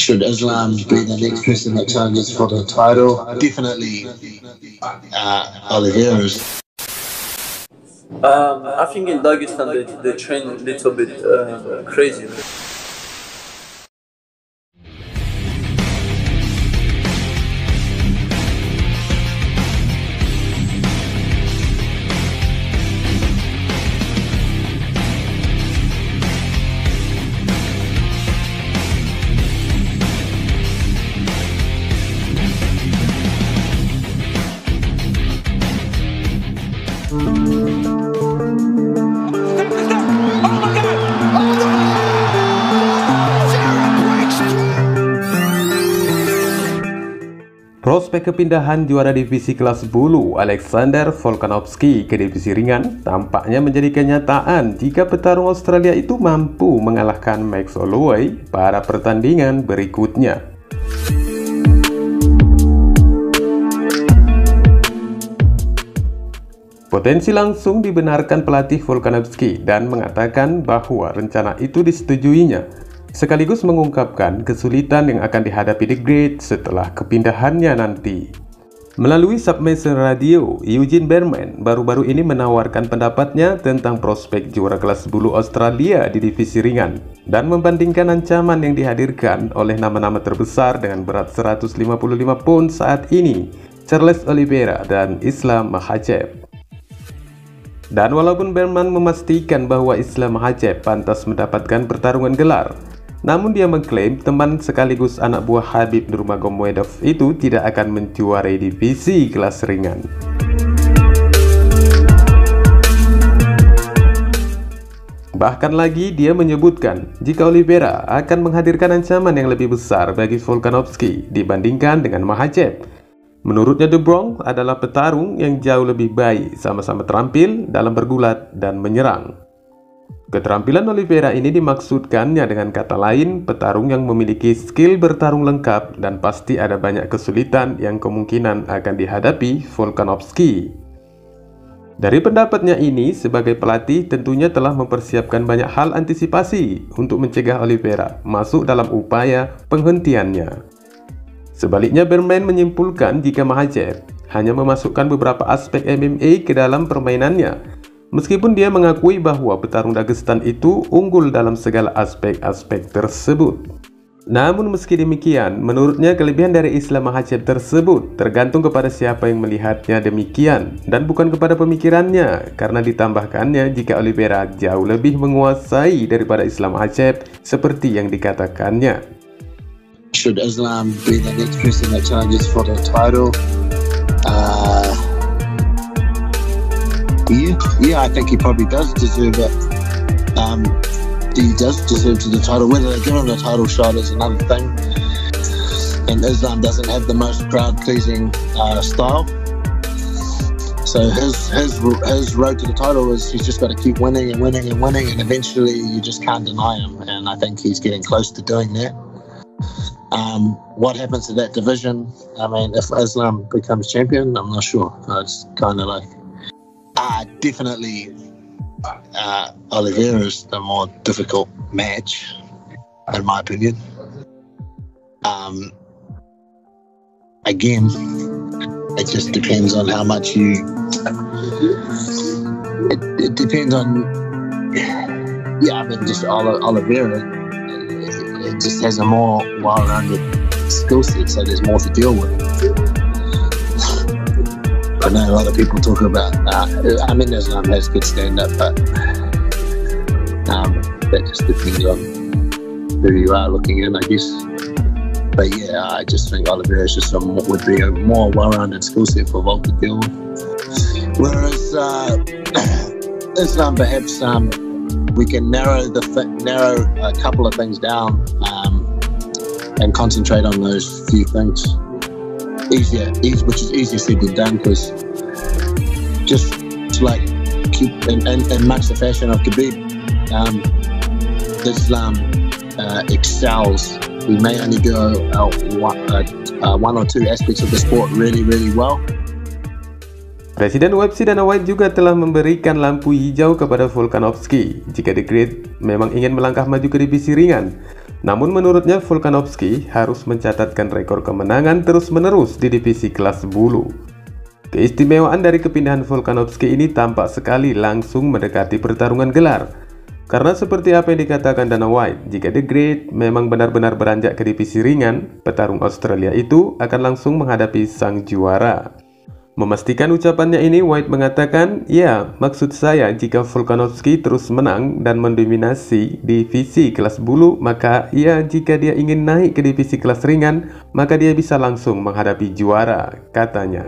Should Islam be the next person that challenges for the title? Definitely Oliveira's. I think in Dagestan they train a little bit crazy. Prospek kepindahan juara divisi kelas bulu Alexander Volkanovski ke divisi ringan tampaknya menjadi kenyataan jika petarung Australia itu mampu mengalahkan Max Holloway pada pertandingan berikutnya. Potensi langsung dibenarkan pelatih Volkanovski dan mengatakan bahwa rencana itu disetujuinya, sekaligus mengungkapkan kesulitan yang akan dihadapi The Great setelah kepindahannya nanti. Melalui Submission Radio, Eugene Bareman baru-baru ini menawarkan pendapatnya tentang prospek juara kelas bulu Australia di divisi ringan dan membandingkan ancaman yang dihadirkan oleh nama-nama terbesar dengan berat 155 pound saat ini, Charles Oliveira dan Islam Makhachev. Dan walaupun Bareman memastikan bahwa Islam Makhachev pantas mendapatkan pertarungan gelar, namun dia mengklaim teman sekaligus anak buah Khabib Nurmagomedov itu tidak akan menjuarai divisi kelas ringan. Bahkan lagi dia menyebutkan jika Oliveira akan menghadirkan ancaman yang lebih besar bagi Volkanovski dibandingkan dengan Makhachev. Menurutnya The Bronx adalah petarung yang jauh lebih baik, sama-sama terampil dalam bergulat dan menyerang. Keterampilan Oliveira ini dimaksudkannya dengan kata lain petarung yang memiliki skill bertarung lengkap dan pasti ada banyak kesulitan yang kemungkinan akan dihadapi Volkanovski. Dari pendapatnya ini, sebagai pelatih tentunya telah mempersiapkan banyak hal antisipasi untuk mencegah Oliveira masuk dalam upaya penghentiannya. Sebaliknya, Bareman menyimpulkan jika Makhachev hanya memasukkan beberapa aspek MMA ke dalam permainannya, meskipun dia mengakui bahwa petarung Dagestan itu unggul dalam segala aspek-aspek tersebut. Namun meski demikian, menurutnya kelebihan dari Islam Makhachev tersebut tergantung kepada siapa yang melihatnya demikian dan bukan kepada pemikirannya, karena ditambahkannya jika Oliveira jauh lebih menguasai daripada Islam Makhachev seperti yang dikatakannya. Should Islam be the next person that challenges for the title? Yeah, I think he probably does deserve it. He does deserve to the title. Whether they give him the title shot is another thing. And Islam doesn't have the most crowd-pleasing style. So his road to the title is he's just got to keep winning and winning and winning, and eventually you just can't deny him. And I think he's getting close to doing that. What happens to that division? I mean, if Islam becomes champion, I'm not sure. It's kind of like definitely Oliveira is the more difficult match, in my opinion. Again, it just depends on how much you. It depends on. Yeah, I mean, just Oliveira. It just has a more well-rounded skill set, so there's more to deal with. I know a lot of people talk about. I mean, Islam has good stand-up, but that just depends on who you are looking in, I guess. But yeah, I just think Oliveira would be a more well-rounded skill set for Volk to deal with. Whereas Islam, perhaps we can narrow a couple of things down and concentrate on those few things. Which is easier said than done, because just to like keep in much the fashion of Khabib, Islam excels. He may only do one or two aspects of the sport really, really well. Presiden UFC Dana White juga telah memberikan lampu hijau kepada Volkanovski jika The Great memang ingin melangkah maju ke divisi ringan. Namun menurutnya Volkanovski harus mencatatkan rekor kemenangan terus-menerus di divisi kelas bulu. Keistimewaan dari kepindahan Volkanovski ini tampak sekali langsung mendekati pertarungan gelar. Karena seperti apa yang dikatakan Dana White, jika The Great memang benar-benar beranjak ke divisi ringan, petarung Australia itu akan langsung menghadapi sang juara. Memastikan ucapannya ini, White mengatakan, "Ya, maksud saya jika Volkanovski terus menang dan mendominasi divisi kelas bulu, maka ya jika dia ingin naik ke divisi kelas ringan, maka dia bisa langsung menghadapi juara," katanya.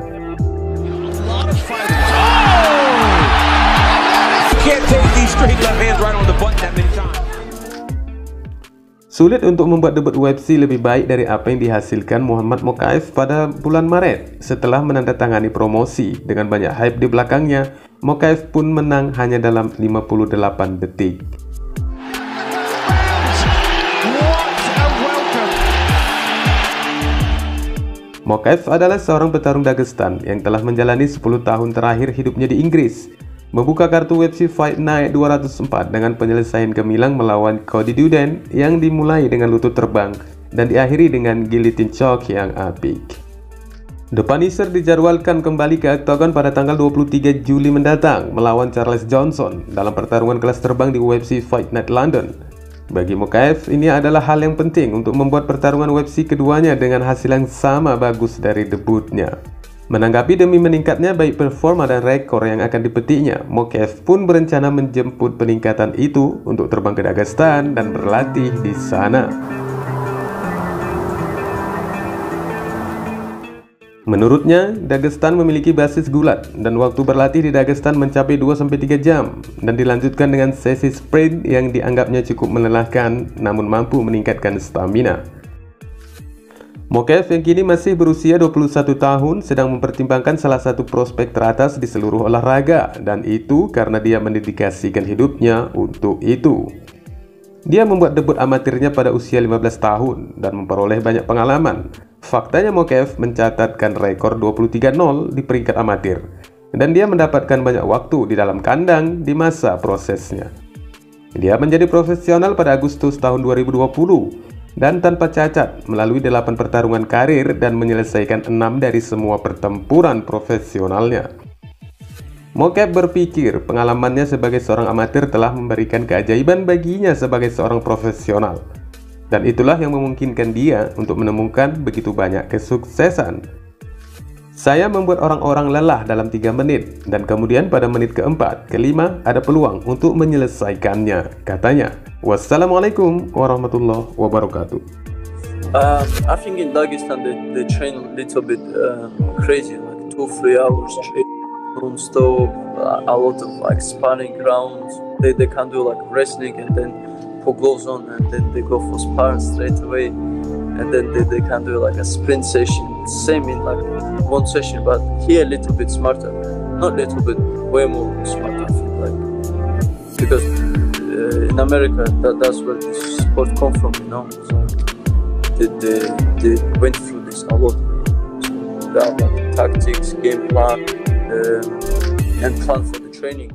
Sulit untuk membuat debut UFC lebih baik dari apa yang dihasilkan Muhammad Mokaev pada bulan Maret. Setelah menandatangani promosi dengan banyak hype di belakangnya, Mokaev pun menang hanya dalam 58 detik. Mokaev adalah seorang petarung Dagestan yang telah menjalani 10 tahun terakhir hidupnya di Inggris. Membuka kartu UFC Fight Night 204 dengan penyelesaian gemilang melawan Cody Duden yang dimulai dengan lutut terbang dan diakhiri dengan guillotine choke yang apik. The Punisher dijadwalkan kembali ke Octagon pada tanggal 23 Juli mendatang melawan Charles Johnson dalam pertarungan kelas terbang di UFC Fight Night London. Bagi Mokaev, ini adalah hal yang penting untuk membuat pertarungan UFC keduanya dengan hasil yang sama bagus dari debutnya. Menanggapi demi meningkatnya baik performa dan rekor yang akan dipetiknya, Mokaev pun berencana menjemput peningkatan itu untuk terbang ke Dagestan dan berlatih di sana. Menurutnya, Dagestan memiliki basis gulat dan waktu berlatih di Dagestan mencapai 2-3 jam dan dilanjutkan dengan sesi sprint yang dianggapnya cukup melelahkan namun mampu meningkatkan stamina. Mokaev yang kini masih berusia 21 tahun sedang mempertimbangkan salah satu prospek teratas di seluruh olahraga, dan itu karena dia mendedikasikan hidupnya untuk itu. Dia membuat debut amatirnya pada usia 15 tahun dan memperoleh banyak pengalaman. Faktanya Mokaev mencatatkan rekor 23-0 di peringkat amatir, dan dia mendapatkan banyak waktu di dalam kandang di masa prosesnya. Dia menjadi profesional pada Agustus tahun 2020 dan tanpa cacat melalui 8 pertarungan karir dan menyelesaikan 6 dari semua pertempuran profesionalnya. Mokaev berpikir pengalamannya sebagai seorang amatir telah memberikan keajaiban baginya sebagai seorang profesional, dan itulah yang memungkinkan dia untuk menemukan begitu banyak kesuksesan. "Saya membuat orang-orang lelah dalam 3 menit, dan kemudian pada menit keempat, kelima ada peluang untuk menyelesaikannya," katanya. Wassalamualaikum warahmatullahi wabarakatuh. I think in Dagestan they train a little bit crazy, like 2-3 hours straight, non-stop, a lot of like sparring rounds. They can do like wrestling and then put gloves on and then they go for sparring straight away, and then they can do like a sprint session, same in like one session, but here a little bit smarter, not little bit, way more smarter, I feel like, because in America that's where this sport come from, you know. So they went through this a lot. So they have like tactics, game plan, and plan for the training.